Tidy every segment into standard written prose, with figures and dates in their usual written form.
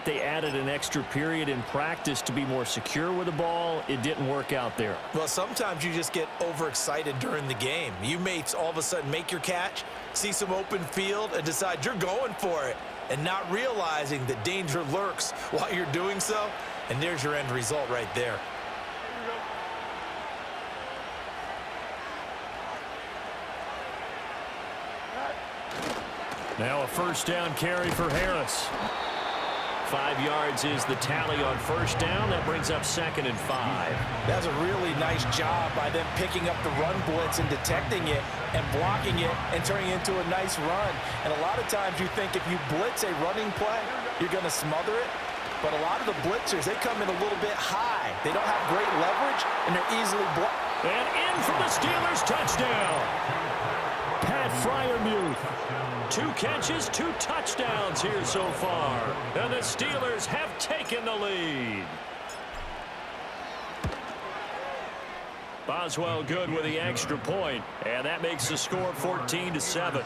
they added an extra period in practice to be more secure with the ball. It didn't work out there. Well, sometimes you just get overexcited during the game. You may all of a sudden make your catch, see some open field, and decide you're going for it, and not realizing that danger lurks while you're doing so. And there's your end result right there. Now a first down carry for Harris. 5 yards is the tally on first down. That brings up 2nd and 5. That's a really nice job by them picking up the run blitz and detecting it and blocking it and turning it into a nice run. And a lot of times you think if you blitz a running play, you're going to smother it. But a lot of the blitzers, they come in a little bit high. They don't have great leverage, and they're easily blocked. And in for the Steelers, touchdown. Pat Freiermuth. 2 catches, 2 touchdowns here so far. And the Steelers have taken the lead. Boswell good with the extra point, and that makes the score 14-7.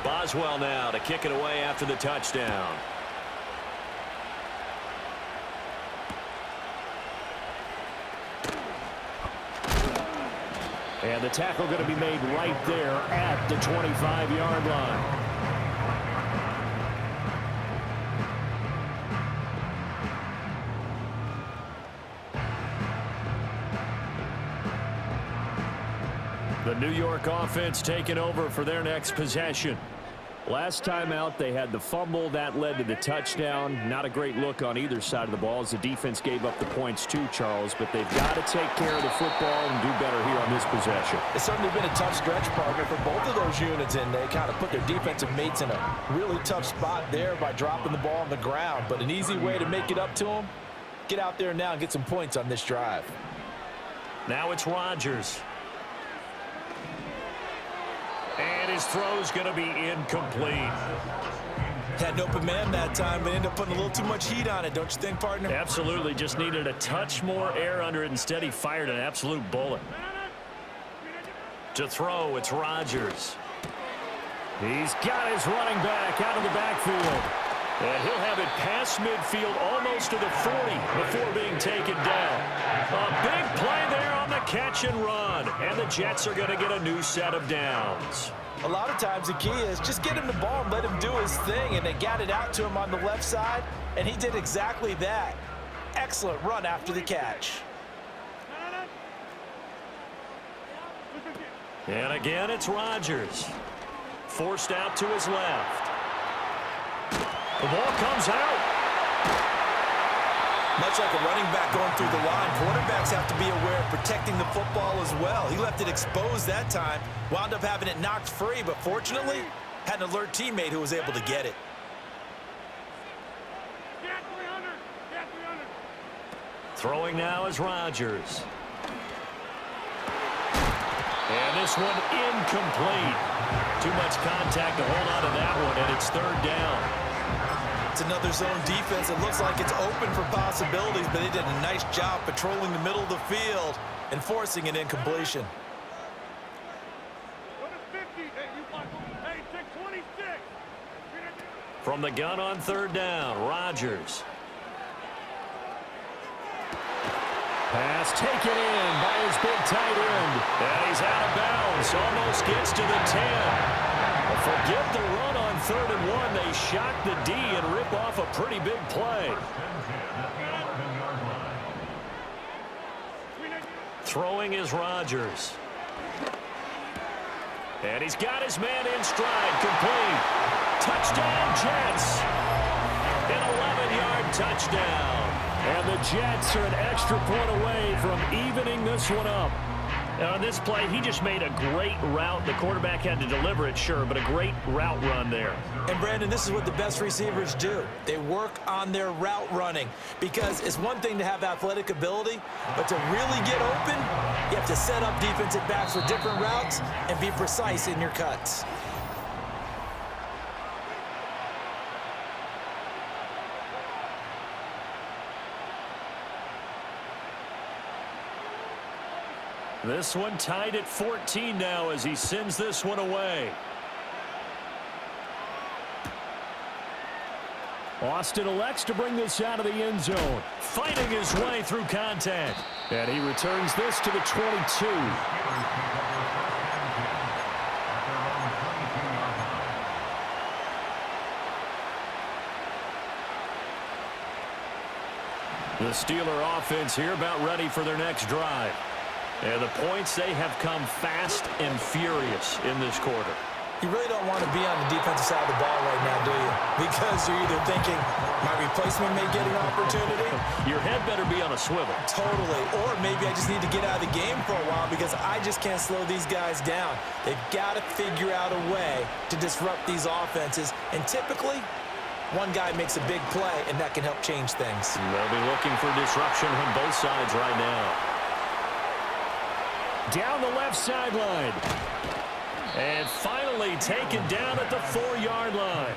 Boswell now to kick it away after the touchdown. And the tackle going to be made right there at the 25-yard line. The New York offense taking over for their next possession. Last time out, they had the fumble. That led to the touchdown. Not a great look on either side of the ball as the defense gave up the points too, Charles. But they've got to take care of the football and do better here on this possession. It's certainly been a tough stretch, partner, for both of those units, and they kind of put their defensive mates in a really tough spot there by dropping the ball on the ground. But an easy way to make it up to them, get out there now and get some points on this drive. Now it's Rodgers. And his throw's going to be incomplete. Had an open man that time, but ended up putting a little too much heat on it, don't you think, partner? Absolutely. Just needed a touch more air under it. Instead, he fired an absolute bullet. To throw, it's Rodgers. He's got his running back out of the backfield. And he'll have it past midfield almost to the 40 before being taken down. A big play there on the catch and run. And the Jets are going to get a new set of downs. A lot of times the key is just get him the ball and let him do his thing. And they got it out to him on the left side, and he did exactly that. Excellent run after the catch. And again, it's Rodgers. Forced out to his left. The ball comes out. Much like a running back going through the line, quarterbacks have to be aware of protecting the football as well. He left it exposed that time, wound up having it knocked free, but fortunately, had an alert teammate who was able to get it. Throwing now is Rodgers. And this one incomplete. Too much contact to hold on to that one, and it's 3rd down. It's another zone defense. It looks like it's open for possibilities, but they did a nice job patrolling the middle of the field and forcing an incompletion. From the gun on 3rd down, Rodgers. Pass taken in by his big tight end. And he's out of bounds. Almost gets to the 10. Forget the run on 3rd and 1. They shock the D and rip off a pretty big play. Throwing is Rodgers. And he's got his man in stride. Complete. Touchdown, Jets. An 11-yard touchdown. And the Jets are an extra point away from evening this one up. Now, on this play, he just made a great route. The quarterback had to deliver it, sure, but a great route run there. And, Brandon, this is what the best receivers do. They work on their route running because it's one thing to have athletic ability, but to really get open, you have to set up defensive backs for different routes and be precise in your cuts. This one tied at 14 now as he sends this one away. Austin elects to bring this out of the end zone, fighting his way through contact. And he returns this to the 22. The Steeler offense here about ready for their next drive. And the points, they have come fast and furious in this quarter. You really don't want to be on the defensive side of the ball right now, do you? Because you're either thinking, my replacement may get an opportunity. Your head better be on a swivel. Totally. Or maybe I just need to get out of the game for a while because I just can't slow these guys down. They've got to figure out a way to disrupt these offenses. And typically, one guy makes a big play, and that can help change things. They'll be looking for disruption on both sides right now. Down the left sideline. And finally taken down at the 4-yard line.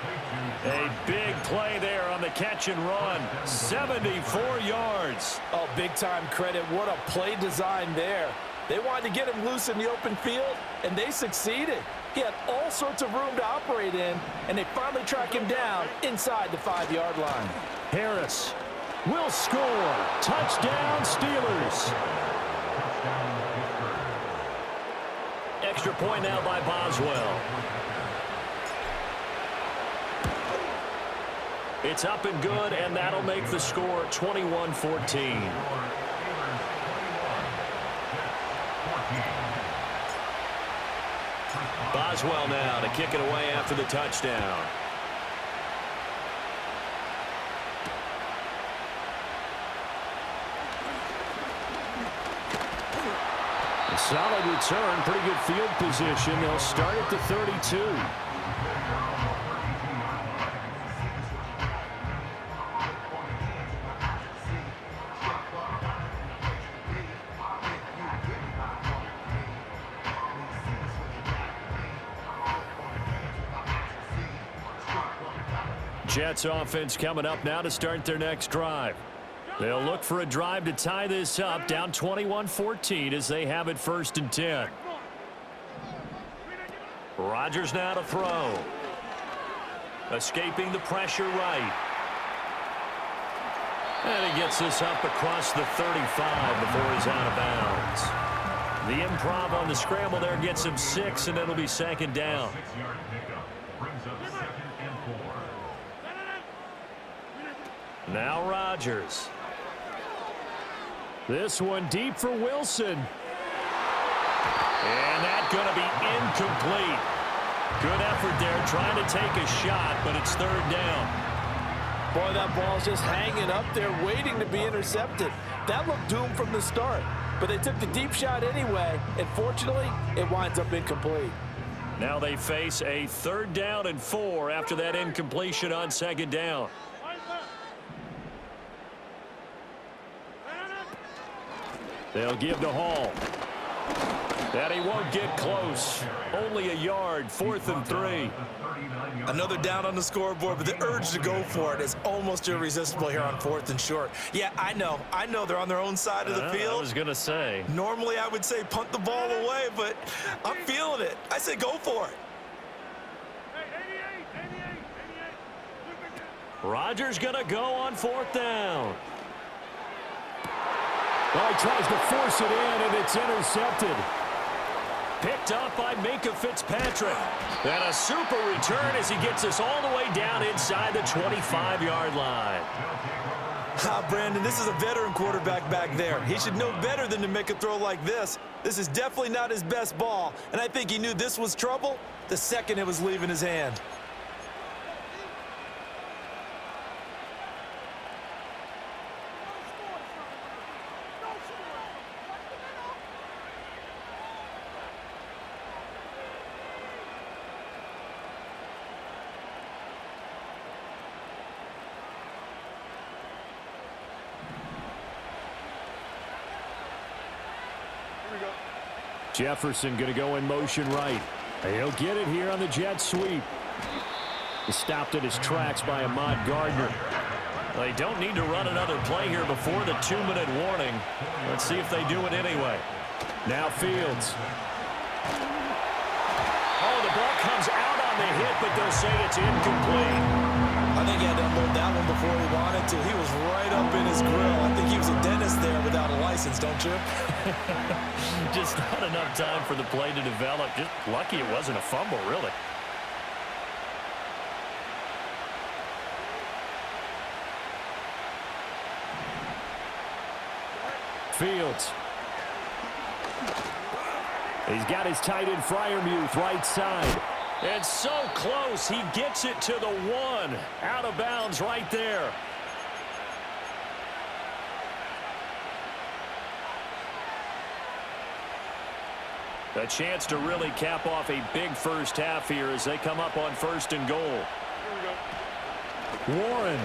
A big play there on the catch and run. 74 yards. Oh, big-time credit. What a play design there. They wanted to get him loose in the open field, and they succeeded. He had all sorts of room to operate in, and they finally track him down inside the 5-yard line. Harris will score. Touchdown, Steelers. Extra point now by Boswell. It's up and good, and that'll make the score 21-14. Boswell now to kick it away after the touchdown. Solid return, pretty good field position. They'll start at the 32. Jets offense coming up now to start their next drive. They'll look for a drive to tie this up, down 21-14 as they have it 1st and 10. Rodgers now to throw. Escaping the pressure right. And he gets this up across the 35 before he's out of bounds. The improv on the scramble there gets him 6, and it'll be 2nd down. Now Rodgers. This one deep for Wilson. And that's going to be incomplete. Good effort there trying to take a shot, but it's 3rd down. Boy, that ball's just hanging up there waiting to be intercepted. That looked doomed from the start, but they took the deep shot anyway, and fortunately, it winds up incomplete. Now they face a 3rd down and 4 after that incompletion on 2nd down. They'll give to Hall. And he won't get close. Only a yard, 4th and 3. Another down on the scoreboard, but the urge to go for it is almost irresistible here on 4th and short. Yeah, I know they're on their own side of the field. I was going to say. Normally I would say punt the ball away, but I'm feeling it. I say go for it. Rodgers going to go on 4th down. Well, he tries to force it in, and it's intercepted. Picked up by Minkah Fitzpatrick. And a super return as he gets us all the way down inside the 25-yard line. Brandon, this is a veteran quarterback back there. He should know better than to make a throw like this. This is definitely not his best ball, and I think he knew this was trouble the second it was leaving his hand. Jefferson going to go in motion right. He'll get it here on the jet sweep. He's stopped at his tracks by Ahmad Gardner. They don't need to run another play here before the 2-minute warning. Let's see if they do it anyway. Now Fields. Oh, the ball comes out on the hit, but they'll say it's incomplete. I think he had to unload that one before he wanted to. He was right up in his grill. I think he was a dentist there without a license, don't you? Just not enough time for the play to develop. Just lucky it wasn't a fumble, really. Fields. He's got his tight end Freiermuth right side. And so close, he gets it to the one. Out of bounds right there. A chance to really cap off a big first half here as they come up on 1st and goal. Warren.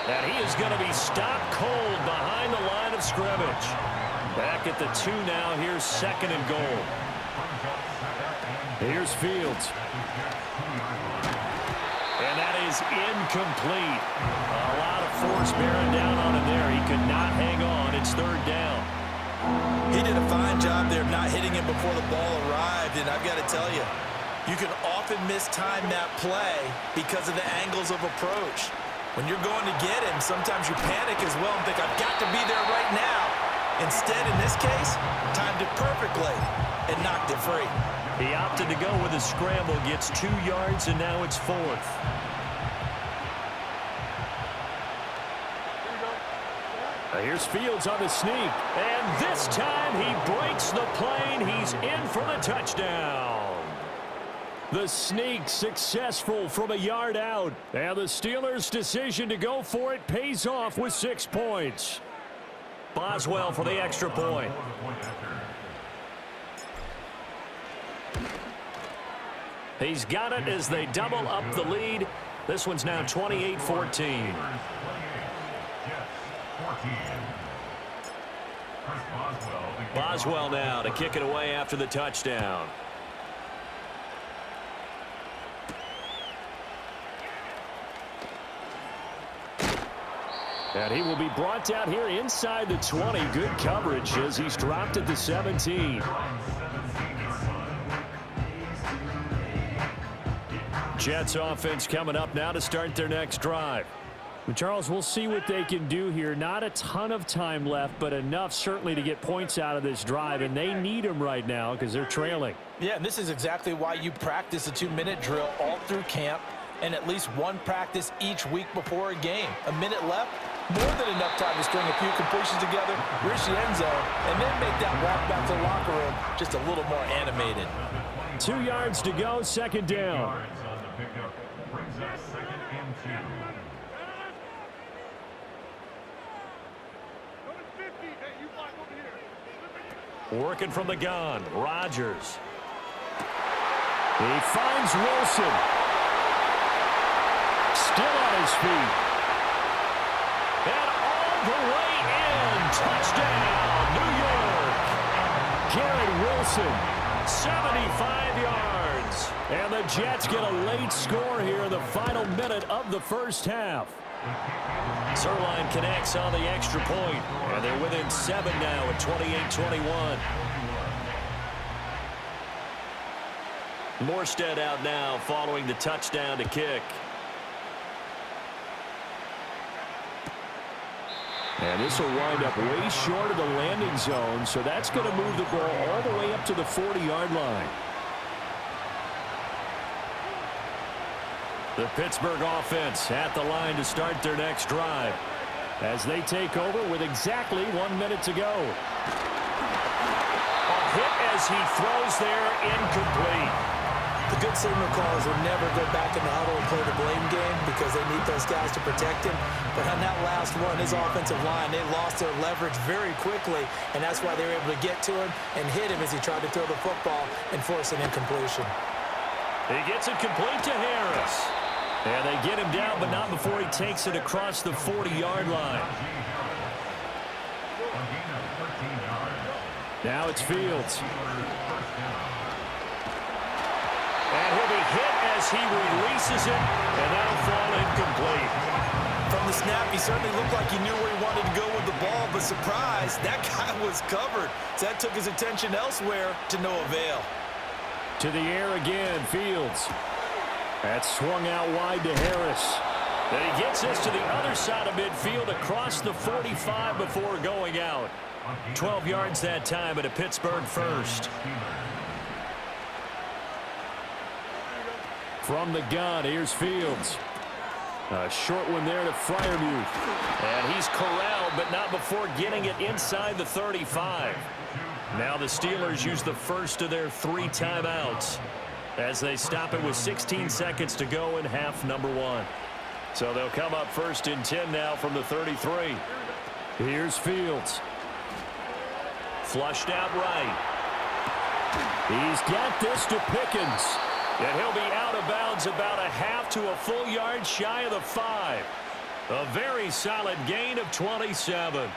And he is going to be stopped cold behind the line of scrimmage. Back at the 2 now. Here's 2nd and goal. Here's Fields. And that is incomplete. A lot of force bearing down on him there. He could not hang on. It's 3rd down. He did a fine job there of not hitting him before the ball arrived. And I've got to tell you, you can often mistime that play because of the angles of approach. When you're going to get him, sometimes you panic as well and think, I've got to be there right now. Instead, in this case, timed it perfectly and knocked it free. He opted to go with a scramble, gets 2 yards, and now it's 4th. Here's Fields on the sneak. And this time he breaks the plane. He's in for the touchdown. The sneak successful from a yard out. And the Steelers' decision to go for it pays off with 6 points. Boswell for the extra point. He's got it as they double up the lead. This one's now 28-14. Boswell now to kick it away after the touchdown. And he will be brought down here inside the 20. Good coverage as he's dropped at the 17. Jets offense coming up now to start their next drive. Charles, we'll see what they can do here. Not a ton of time left, but enough certainly to get points out of this drive, and they need them right now because they're trailing. Yeah, and this is exactly why you practice a 2-minute drill all through camp and at least one practice each week before a game. A minute left, more than enough time to string a few completions together, reach the end zone, and then make that walk back to the locker room just a little more animated. 2 yards to go, 2nd down. Working from the gun, Rodgers. He finds Wilson. Still on his feet. And all the way in. Touchdown, New York. Garrett Wilson, 75 yards. And the Jets get a late score here in the final minute of the first half. Sirline connects on the extra point, and they're within 7 now at 28-21. Morstead out now following the touchdown to kick. And this will wind up way short of the landing zone, so that's going to move the ball all the way up to the 40-yard line. The Pittsburgh offense at the line to start their next drive as they take over with exactly 1 minute to go. A hit as he throws there, incomplete. The good signal callers will never go back in the huddle and play the blame game because they need those guys to protect him. But on that last one, his offensive line, they lost their leverage very quickly, and that's why they were able to get to him and hit him as he tried to throw the football and force an incompletion. He gets it complete to Harris. And they get him down, but not before he takes it across the 40-yard line. Now it's Fields. And he'll be hit as he releases it, and that'll fall incomplete. From the snap, he certainly looked like he knew where he wanted to go with the ball, but surprise, that guy was covered. So that took his attention elsewhere to no avail. To the air again, Fields. That's swung out wide to Harris. And he gets this to the other side of midfield across the 45 before going out. 12 yards that time at a Pittsburgh first. From the gun, here's Fields. A short one there to Freiermuth. And he's corralled, but not before getting it inside the 35. Now the Steelers use the first of their 3 timeouts as they stop it with 16 seconds to go in half number 1. So they'll come up first and 10 now from the 33. Here's Fields. Flushed out right. He's got this to Pickens. And he'll be out of bounds about a half to a full yard shy of the 5. A very solid gain of 27.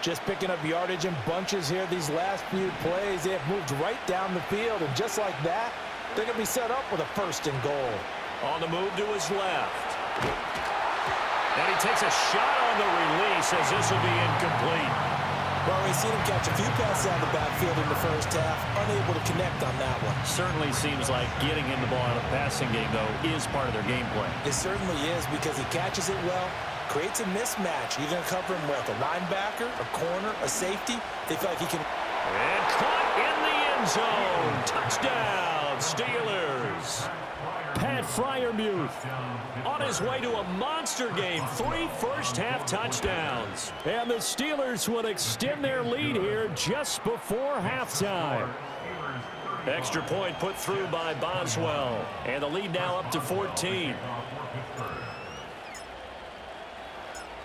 Just picking up yardage in bunches here these last few plays. They have moved right down the field, and just like that, they're going to be set up with a first and goal. On the move to his left. And he takes a shot on the release as this will be incomplete. Well, we've seen him catch a few passes out of the backfield in the first half, unable to connect on that one. Certainly seems like getting him the ball out of the passing game, though, is part of their game plan. It certainly is because he catches it well, creates a mismatch. You're going to cover him with a linebacker, a corner, a safety. They feel like he can. And caught in the end zone. Touchdown, Steelers. Pat Freiermuth on his way to a monster game. 3 first-half touchdowns. And the Steelers will extend their lead here just before halftime. Extra point put through by Boswell. And the lead now up to 14.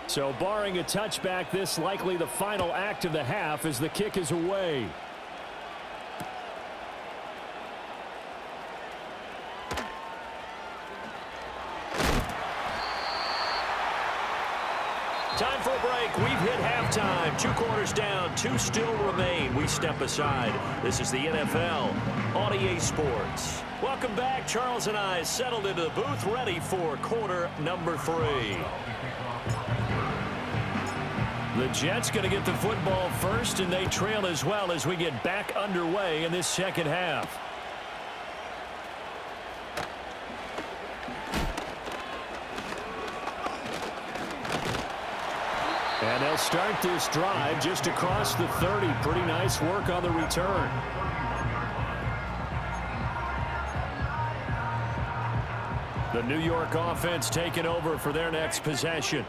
So barring a touchback, this likely the final act of the half as the kick is away. Time for a break. We've hit halftime. 2 quarters down. 2 still remain. We step aside. This is the NFL on EA Sports. Welcome back. Charles and I settled into the booth ready for quarter number 3. The Jets going to get the football first, and they trail as well as we get back underway in this second half. And they'll start this drive just across the 30. Pretty nice work on the return. The New York offense taking over for their next possession.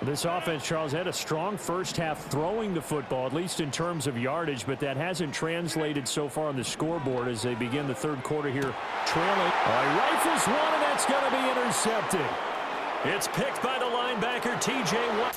This offense, Charles, had a strong first half throwing the football, at least in terms of yardage, but that hasn't translated so far on the scoreboard as they begin the third quarter here trailing. He rifles one, and that's going to be intercepted. It's picked by the linebacker, T.J. Watt.